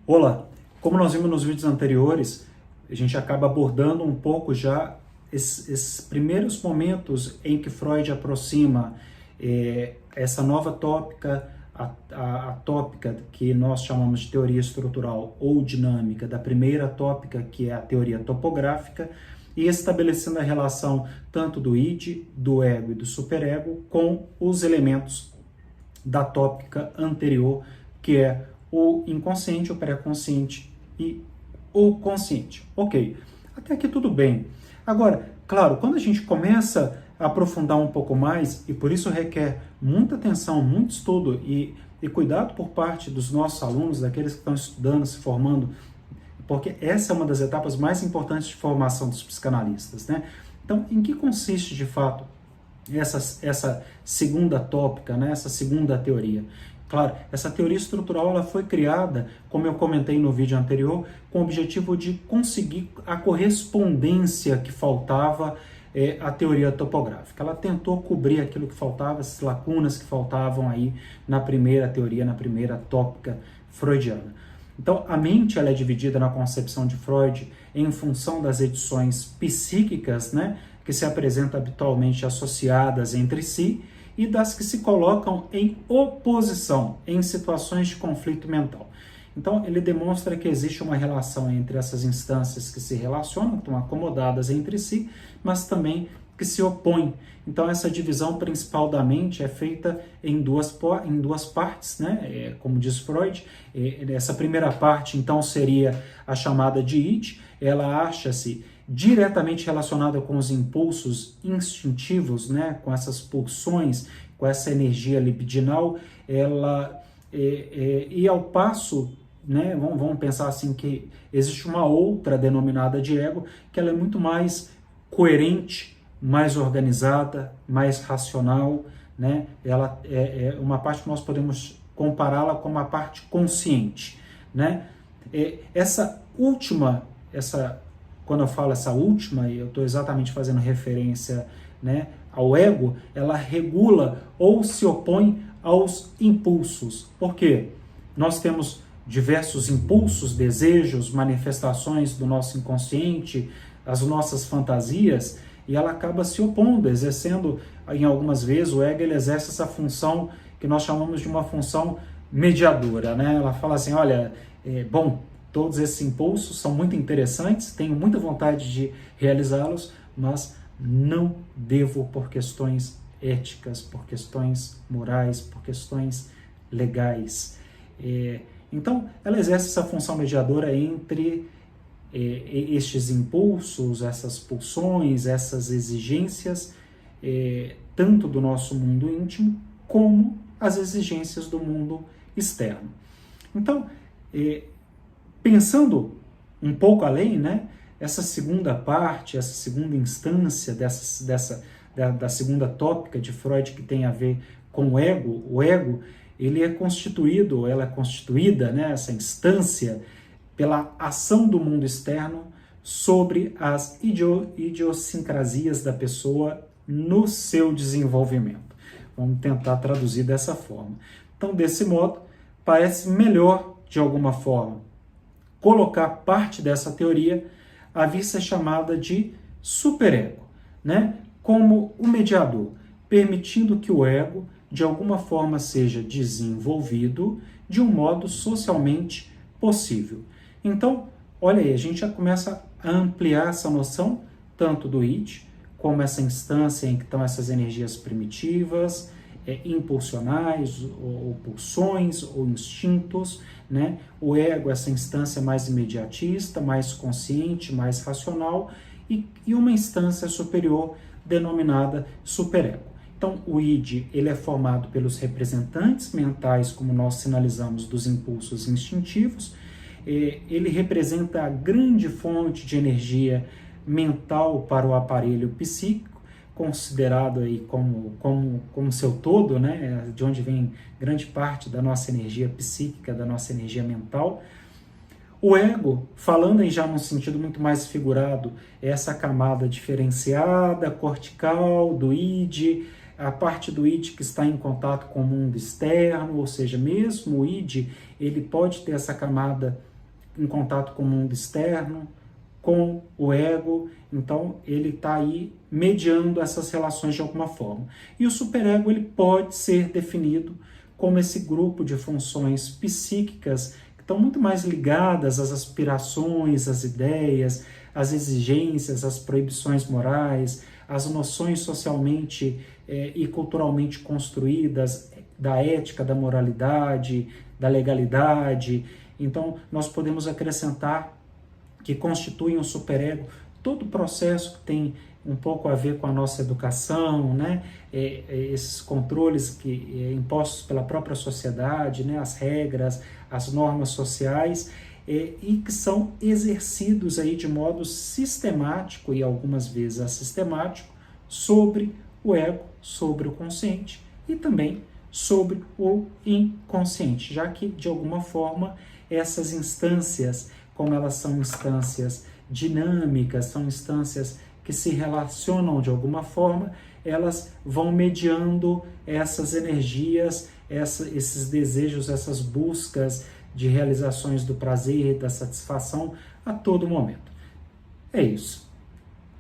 Olá, como nós vimos nos vídeos anteriores, a gente acaba abordando um pouco já esses primeiros momentos em que Freud aproxima essa nova tópica, a tópica que nós chamamos de teoria estrutural ou dinâmica, da primeira tópica, que é a teoria topográfica, e estabelecendo a relação tanto do id, do ego e do superego com os elementos da tópica anterior, que é o inconsciente, o pré-consciente e o consciente. Ok, até aqui tudo bem. Agora, claro, quando a gente começa a aprofundar um pouco mais, e por isso requer muita atenção, muito estudo e cuidado por parte dos nossos alunos, daqueles que estão estudando, se formando, porque essa é uma das etapas mais importantes de formação dos psicanalistas, né? Então, em que consiste de fato essa segunda tópica, né? Essa segunda teoria? Claro, essa teoria estrutural ela foi criada, como eu comentei no vídeo anterior, com o objetivo de conseguir a correspondência que faltava à teoria topográfica. Ela tentou cobrir aquilo que faltava, as lacunas que faltavam aí na primeira teoria, na primeira tópica freudiana. Então, a mente ela é dividida na concepção de Freud em função das edições psíquicas, né, que se apresentam habitualmente associadas entre si, e das que se colocam em oposição, em situações de conflito mental. Então, ele demonstra que existe uma relação entre essas instâncias que se relacionam, estão acomodadas entre si, mas também que se opõem. Então, essa divisão principal da mente é feita em duas partes, né? Como diz Freud, essa primeira parte, então, seria a chamada de id, ela acha-se diretamente relacionada com os impulsos instintivos, né? Com essas pulsões, com essa energia libidinal, e ao passo, né? Vamos pensar assim que existe uma outra denominada de ego, que ela é muito mais coerente, mais organizada, mais racional, né? Ela é uma parte que nós podemos compará-la com uma parte consciente, né? Quando eu falo essa última, eu estou exatamente fazendo referência, né, ao ego, ela regula ou se opõe aos impulsos. Por quê? Nós temos diversos impulsos, desejos, manifestações do nosso inconsciente, as nossas fantasias, e ela acaba se opondo, exercendo, em algumas vezes, o ego ele exerce essa função que nós chamamos de uma função mediadora, né? Ela fala assim, olha, todos esses impulsos são muito interessantes, tenho muita vontade de realizá-los, mas não devo por questões éticas, por questões morais, por questões legais. Então, ela exerce essa função mediadora entre estes impulsos, essas pulsões, essas exigências, tanto do nosso mundo íntimo, como as exigências do mundo externo. Então, pensando um pouco além, né, essa segunda parte, essa segunda instância da segunda tópica de Freud que tem a ver com o ego ele é constituído, ela é constituída, né, essa instância, pela ação do mundo externo sobre as idiosincrasias da pessoa no seu desenvolvimento. Vamos tentar traduzir dessa forma. Então, desse modo, parece melhor, de alguma forma, colocar parte dessa teoria à vista chamada de superego, né? Como o mediador, permitindo que o ego, de alguma forma, seja desenvolvido de um modo socialmente possível. Então, olha aí, a gente já começa a ampliar essa noção, tanto do id, como essa instância em que estão essas energias primitivas, impulsionais, ou pulsões, ou instintos, né? O ego, essa instância mais imediatista, mais consciente, mais racional, e uma instância superior denominada superego. Então, o id ele é formado pelos representantes mentais, como nós sinalizamos, dos impulsos instintivos. Ele representa a grande fonte de energia mental para o aparelho psíquico, considerado aí como seu todo, né? De onde vem grande parte da nossa energia psíquica, da nossa energia mental. O ego, falando em já num sentido muito mais figurado, é essa camada diferenciada, cortical, do id, a parte do id que está em contato com o mundo externo, ou seja, mesmo o id, ele pode ter essa camada em contato com o mundo externo, com o ego, então ele está aí mediando essas relações de alguma forma. E o superego ele pode ser definido como esse grupo de funções psíquicas que estão muito mais ligadas às aspirações, às ideias, às exigências, às proibições morais, às noções socialmente e culturalmente construídas da ética, da moralidade, da legalidade. Então, nós podemos acrescentar que constituem um superego todo o processo que tem um pouco a ver com a nossa educação, né? Esses controles impostos pela própria sociedade, né? As regras, as normas sociais, e que são exercidos aí de modo sistemático e algumas vezes assistemático sobre o ego, sobre o consciente e também sobre o inconsciente, já que de alguma forma essas instâncias, como elas são instâncias dinâmicas, são instâncias que se relacionam de alguma forma, elas vão mediando essas energias, esses desejos, essas buscas de realizações do prazer, da satisfação a todo momento. É isso.